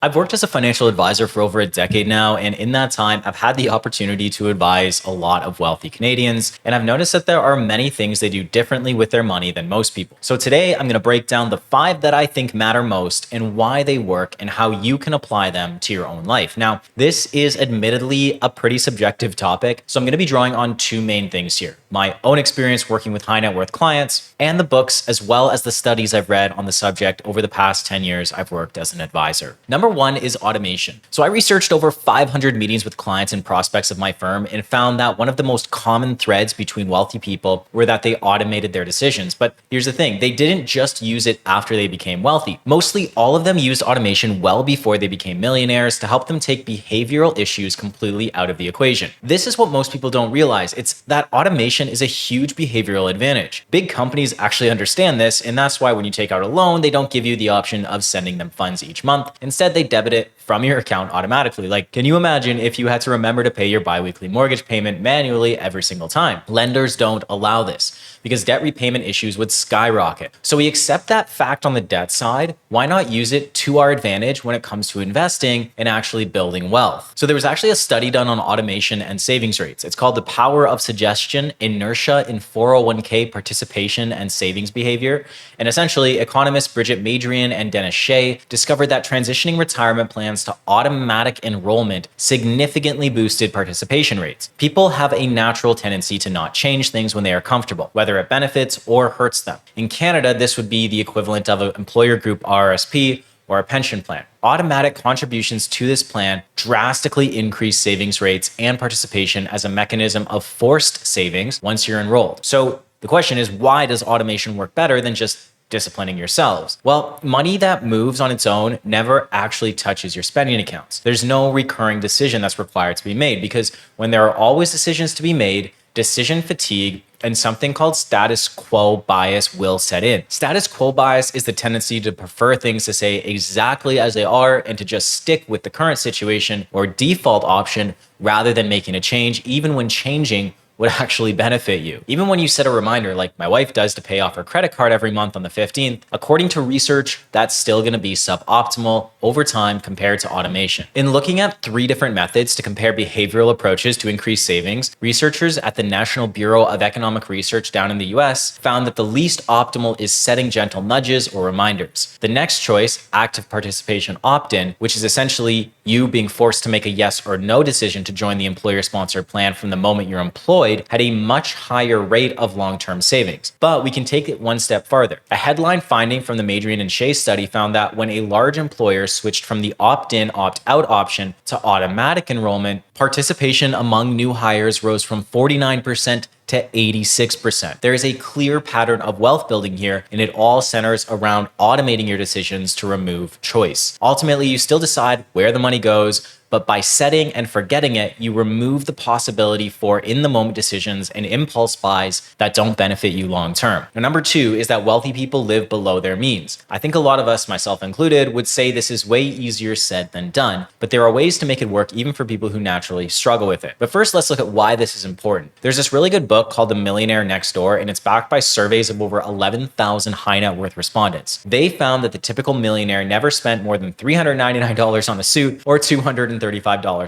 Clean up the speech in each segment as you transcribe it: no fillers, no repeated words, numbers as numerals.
I've worked as a financial advisor for over a decade now, and in that time, I've had the opportunity to advise a lot of wealthy Canadians, and I've noticed that there are many things they do differently with their money than most people. So today, I'm going to break down the 5 that I think matter most and why they work and how you can apply them to your own life. Now, this is admittedly a pretty subjective topic, so I'm going to be drawing on 2 main things here: my own experience working with high net worth clients and the books, as well as the studies I've read on the subject over the past 10 years I've worked as an advisor. Number 1 is automation. So I researched over 500 meetings with clients and prospects of my firm and found that one of the most common threads between wealthy people were that they automated their decisions. But here's the thing, they didn't just use it after they became wealthy. Mostly all of them used automation well before they became millionaires to help them take behavioral issues completely out of the equation. This is what most people don't realize. It's that automation is a huge behavioral advantage. Big companies actually understand this, and that's why when you take out a loan, they don't give you the option of sending them funds each month. Instead, they debit it from your account automatically. Like, can you imagine if you had to remember to pay your biweekly mortgage payment manually every single time? Lenders don't allow this because debt repayment issues would skyrocket. So we accept that fact on the debt side. Why not use it to our advantage when it comes to investing and actually building wealth? So there was actually a study done on automation and savings rates. It's called The Power of Suggestion, Inertia in 401k Participation and Savings Behavior. And essentially, economists Madrian and Shea discovered that transitioning retirement plans to automatic enrollment significantly boosted participation rates. People have a natural tendency to not change things when they are comfortable, whether it benefits or hurts them. In Canada, this would be the equivalent of an employer group RRSP or a pension plan. Automatic contributions to this plan drastically increase savings rates and participation as a mechanism of forced savings once you're enrolled. So the question is, why does automation work better than just disciplining yourselves? Well, money that moves on its own never actually touches your spending accounts. There's no recurring decision that's required to be made because when there are always decisions to be made, decision fatigue and something called status quo bias will set in. Status quo bias is the tendency to prefer things to stay exactly as they are and to just stick with the current situation or default option rather than making a change, even when changing would actually benefit you. Even when you set a reminder like my wife does to pay off her credit card every month on the 15th, according to research, that's still gonna be suboptimal over time compared to automation. In looking at 3 different methods to compare behavioral approaches to increase savings, researchers at the National Bureau of Economic Research down in the US found that the least optimal is setting gentle nudges or reminders. The next choice, active participation opt-in, which is essentially you being forced to make a yes or no decision to join the employer-sponsored plan from the moment you're employed, had a much higher rate of long-term savings. But we can take it one step farther. A headline finding from the Madrian and Shea study found that when a large employer switched from the opt-in, opt-out option to automatic enrollment, participation among new hires rose from 49% to 86%. There is a clear pattern of wealth building here, and it all centers around automating your decisions to remove choice. Ultimately, you still decide where the money goes, but by setting and forgetting it, you remove the possibility for in-the-moment decisions and impulse buys that don't benefit you long-term. Now, number 2 is that wealthy people live below their means. I think a lot of us, myself included, would say this is way easier said than done, but there are ways to make it work even for people who naturally struggle with it. But first, let's look at why this is important. There's this really good book called The Millionaire Next Door, and it's backed by surveys of over 11,000 high net worth respondents. They found that the typical millionaire never spent more than $399 on a suit or $235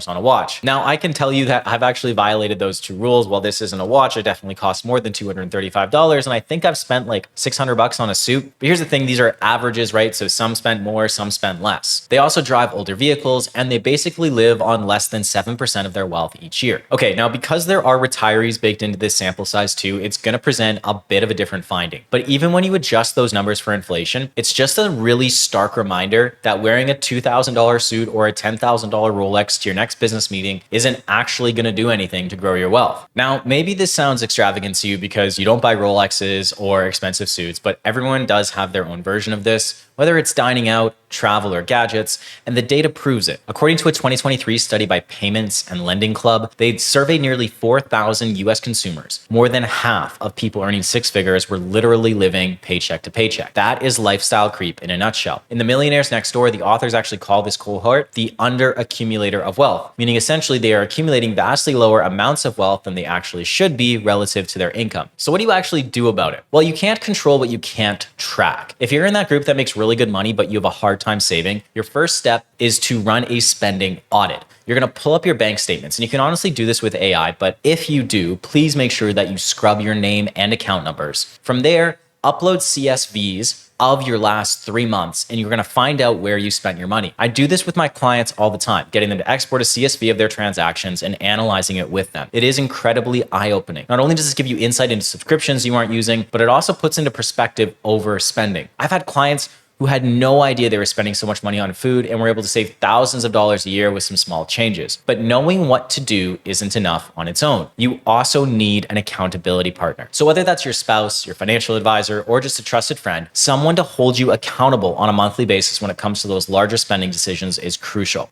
on a watch. Now, I can tell you that I've actually violated those 2 rules. While this isn't a watch, it definitely costs more than $235, and I think I've spent like $600 on a suit. But here's the thing, these are averages, right? So some spent more, some spent less. They also drive older vehicles, and they basically live on less than 7% of their wealth each year. Okay, now because there are retirees baked into this sample size too, it's gonna present a bit of a different finding. But even when you adjust those numbers for inflation, it's just a really stark reminder that wearing a $2,000 suit or a $10,000 Rolex to your next business meeting isn't actually gonna do anything to grow your wealth. Now, maybe this sounds extravagant to you because you don't buy Rolexes or expensive suits, but everyone does have their own version of this, whether it's dining out, travel, or gadgets, and the data proves it. According to a 2023 study by Payments and Lending Club, they'd surveyed nearly 4,000 US consumers. More than half of people earning 6 figures were literally living paycheck to paycheck. That is lifestyle creep in a nutshell. In The Millionaires Next Door, the authors actually call this cohort the under-accumulator of wealth, meaning essentially they are accumulating vastly lower amounts of wealth than they actually should be relative to their income. So what do you actually do about it? Well, you can't control what you can't track. If you're in that group that makes really good money, but you have a hard time saving, your first step is to run a spending audit. You're going to pull up your bank statements, and you can honestly do this with AI, but if you do, please make sure that you scrub your name and account numbers. From there, upload CSVs of your last 3 months, and you're going to find out where you spent your money. I do this with my clients all the time, getting them to export a CSV of their transactions and analyzing it with them. It is incredibly eye-opening. Not only does this give you insight into subscriptions you aren't using, but it also puts into perspective overspending. I've had clients who had no idea they were spending so much money on food and were able to save thousands of dollars a year with some small changes. But knowing what to do isn't enough on its own. You also need an accountability partner. So whether that's your spouse, your financial advisor, or just a trusted friend, someone to hold you accountable on a monthly basis when it comes to those larger spending decisions is crucial.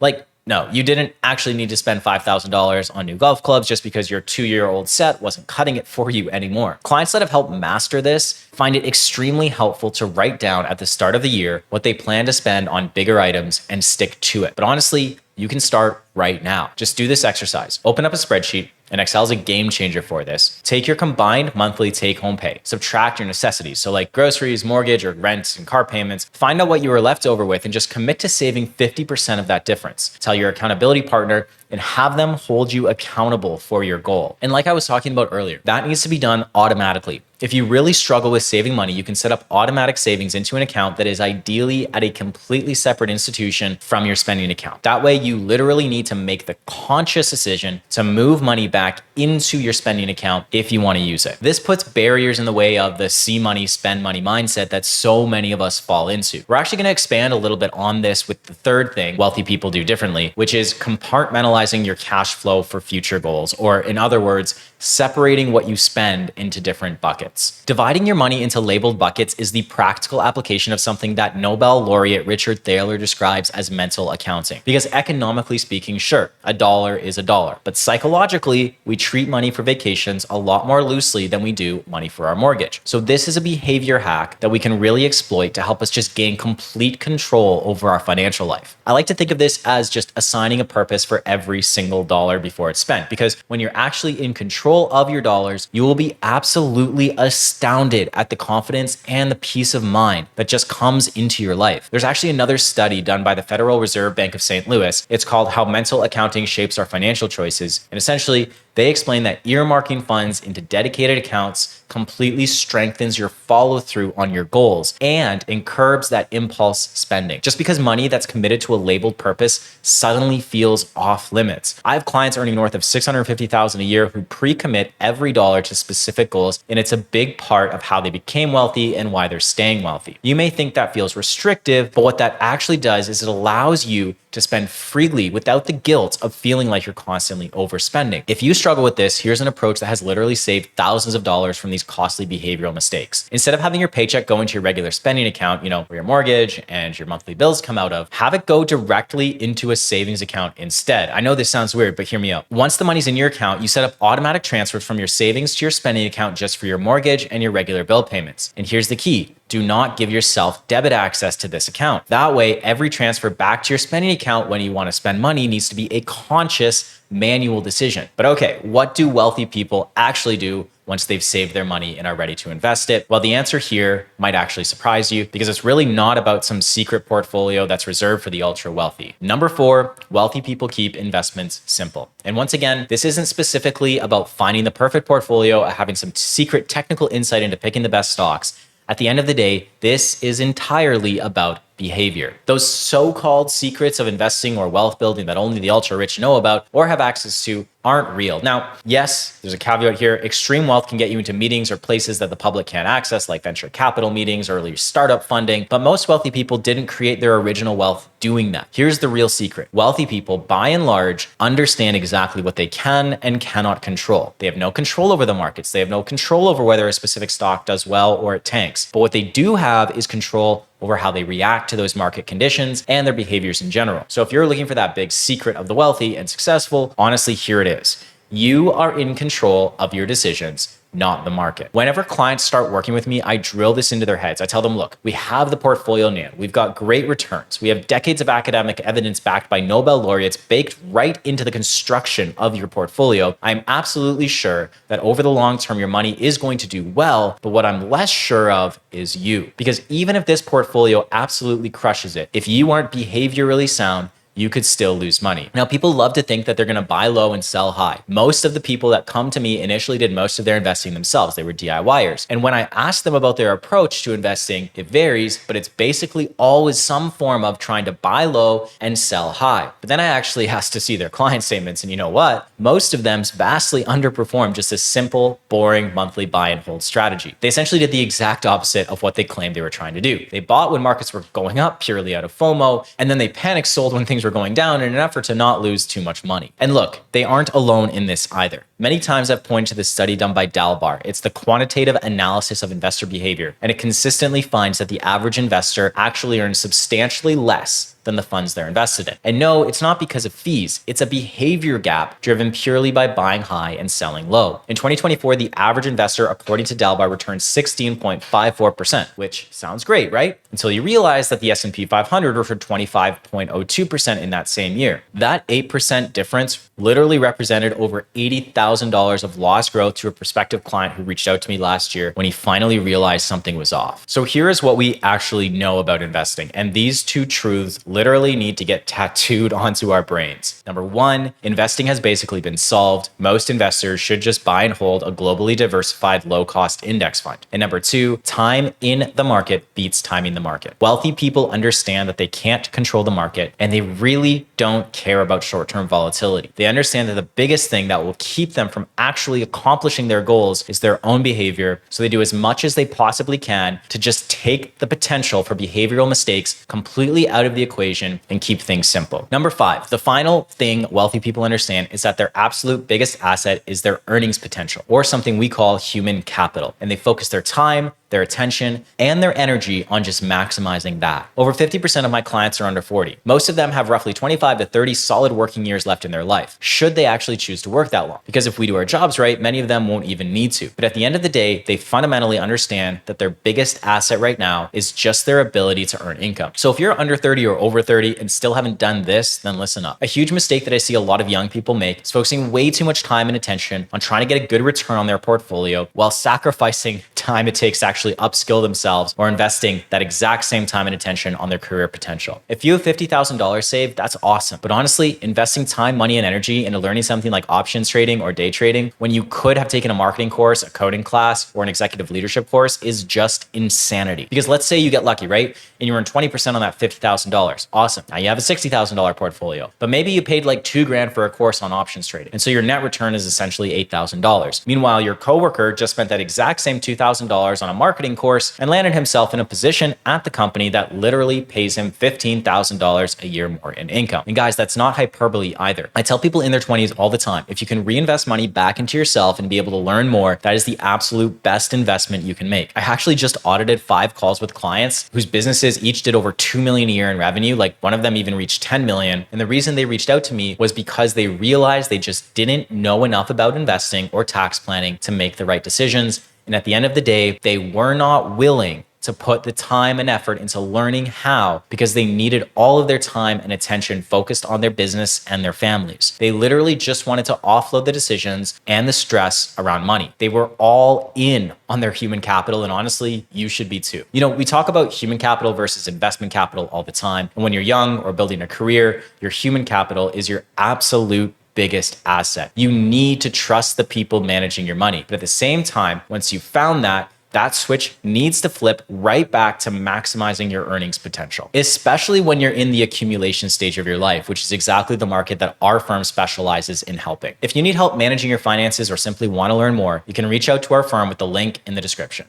No, you didn't actually need to spend $5,000 on new golf clubs just because your 2-year-old set wasn't cutting it for you anymore. Clients that have helped master this find it extremely helpful to write down at the start of the year what they plan to spend on bigger items and stick to it. But honestly, you can start right now. Just do this exercise. Open up a spreadsheet, and Excel is a game changer for this. Take your combined monthly take-home pay. Subtract your necessities, so like groceries, mortgage, or rent and car payments. Find out what you were left over with and just commit to saving 50% of that difference. Tell your accountability partner and have them hold you accountable for your goal. And like I was talking about earlier, that needs to be done automatically. If you really struggle with saving money, you can set up automatic savings into an account that is ideally at a completely separate institution from your spending account. That way, you literally need to make the conscious decision to move money back into your spending account if you want to use it. This puts barriers in the way of the see money, spend money mindset that so many of us fall into. We're actually going to expand a little bit on this with the third thing wealthy people do differently, which is compartmentalizing your cash flow for future goals, or in other words, separating what you spend into different buckets. Dividing your money into labeled buckets is the practical application of something that Nobel laureate Richard Thaler describes as mental accounting. Because economically speaking, sure, a dollar is a dollar, but psychologically, we treat money for vacations a lot more loosely than we do money for our mortgage. So this is a behavior hack that we can really exploit to help us just gain complete control over our financial life. I like to think of this as just assigning a purpose for every single dollar before it's spent, because when you're actually in control of your dollars, you will be absolutely astounded at the confidence and the peace of mind that just comes into your life. There's actually another study done by the Federal Reserve Bank of St. Louis. It's called How Mental Accounting Shapes Our Financial Choices. And essentially, they explain that earmarking funds into dedicated accounts completely strengthens your follow through on your goals and curbs that impulse spending. Just because money that's committed to a labeled purpose suddenly feels off limits. I have clients earning north of $650,000 a year who pre-commit every dollar to specific goals, and it's a big part of how they became wealthy and why they're staying wealthy. You may think that feels restrictive, but what that actually does is it allows you to spend freely without the guilt of feeling like you're constantly overspending. If you struggle with this, here's an approach that has literally saved thousands of dollars from these costly behavioral mistakes. Instead of having your paycheck go into your regular spending account, where your mortgage and your monthly bills come out of, have it go directly into a savings account instead. I know this sounds weird, but hear me out. Once the money's in your account, you set up automatic transfers from your savings to your spending account just for your mortgage and your regular bill payments. And here's the key. Do not give yourself debit access to this account. That way, every transfer back to your spending account when you want to spend money needs to be a conscious, manual decision. But okay, what do wealthy people actually do once they've saved their money and are ready to invest it? Well, the answer here might actually surprise you, because it's really not about some secret portfolio that's reserved for the ultra wealthy. Number 4, wealthy people keep investments simple. And once again, this isn't specifically about finding the perfect portfolio or having some secret technical insight into picking the best stocks. At the end of the day, this is entirely about behavior. Those so-called secrets of investing or wealth building that only the ultra rich know about or have access to aren't real. Now, yes, there's a caveat here. Extreme wealth can get you into meetings or places that the public can't access, like venture capital meetings, early startup funding, but most wealthy people didn't create their original wealth doing that. Here's the real secret. Wealthy people, by and large, understand exactly what they can and cannot control. They have no control over the markets. They have no control over whether a specific stock does well or it tanks. But what they do have is control over how they react to those market conditions and their behaviors in general. So if you're looking for that big secret of the wealthy and successful, honestly, here it is. You are in control of your decisions not the market. Whenever clients start working with me, I drill this into their heads. I tell them, look, we have the portfolio nailed. We've got great returns. We have decades of academic evidence backed by Nobel laureates baked right into the construction of your portfolio. I'm absolutely sure that over the long term, your money is going to do well. But what I'm less sure of is you. Because even if this portfolio absolutely crushes it, if you aren't behaviorally sound, you could still lose money. Now, people love to think that they're going to buy low and sell high. Most of the people that come to me initially did most of their investing themselves. They were DIYers. And when I ask them about their approach to investing, it varies, but it's basically always some form of trying to buy low and sell high. But then I actually asked to see their client statements. And you know what? Most of them vastly underperformed just a simple, boring monthly buy and hold strategy. They essentially did the exact opposite of what they claimed they were trying to do. They bought when markets were going up purely out of FOMO, and then they panic sold when things were going down in an effort to not lose too much money. And look, they aren't alone in this either. Many times I've pointed to this study done by Dalbar. It's the quantitative analysis of investor behavior, and it consistently finds that the average investor actually earns substantially less than the funds they're invested in. And no, it's not because of fees. It's a behavior gap driven purely by buying high and selling low. In 2024, the average investor, according to Dalbar, returned 16.54%, which sounds great, right? Until you realize that the S&P 500 returned 25.02% in that same year. That 8% difference literally represented over $80,000 of lost growth to a prospective client who reached out to me last year when he finally realized something was off. So here is what we actually know about investing. And these two truths literally need to get tattooed onto our brains. Number one, investing has basically been solved. Most investors should just buy and hold a globally diversified low-cost index fund. And number two, time in the market beats timing the market. Wealthy people understand that they can't control the market, and they really don't care about short-term volatility. They understand that the biggest thing that will keep them from actually accomplishing their goals is their own behavior. So they do as much as they possibly can to just take the potential for behavioral mistakes completely out of the equation and keep things simple. Number five, the final thing wealthy people understand is that their absolute biggest asset is their earnings potential, or something we call human capital. And they focus their time, their attention, and their energy on just maximizing that. Over 50% of my clients are under 40. Most of them have roughly 25 to 30 solid working years left in their life, should they actually choose to work that long. Because if we do our jobs right, many of them won't even need to. But at the end of the day, they fundamentally understand that their biggest asset right now is just their ability to earn income. So if you're under 30 or over 30 and still haven't done this, then listen up. A huge mistake that I see a lot of young people make is focusing way too much time and attention on trying to get a good return on their portfolio while sacrificing time it takes to actually upskill themselves or investing that exact same time and attention on their career potential. If you have $50,000 saved, that's awesome. But honestly, investing time, money, and energy into learning something like options trading or day trading when you could have taken a marketing course, a coding class, or an executive leadership course is just insanity. Because let's say you get lucky, right? And you earn 20% on that $50,000. Awesome. Now you have a $60,000 portfolio, but maybe you paid like $2,000 for a course on options trading. And so your net return is essentially $8,000. Meanwhile, your coworker just spent that exact same $2,000 on a marketing course and landed himself in a position at the company that literally pays him $15,000 a year more in income. And guys, that's not hyperbole either. I tell people in their 20s all the time, if you can reinvest money back into yourself and be able to learn more, that is the absolute best investment you can make. I actually just audited 5 calls with clients whose businesses each did over 2 million a year in revenue. Like one of them even reached 10 million. And the reason they reached out to me was because they realized they just didn't know enough about investing or tax planning to make the right decisions. And at the end of the day, they were not willing to put the time and effort into learning how because they needed all of their time and attention focused on their business and their families. They literally just wanted to offload the decisions and the stress around money. They were all in on their human capital, and honestly, you should be too. You know, we talk about human capital versus investment capital all the time. And when you're young or building a career, your human capital is your absolute biggest asset. You need to trust the people managing your money. But at the same time, once you've found that, that switch needs to flip right back to maximizing your earnings potential, especially when you're in the accumulation stage of your life, which is exactly the market that our firm specializes in helping. If you need help managing your finances or simply want to learn more, you can reach out to our firm with the link in the description.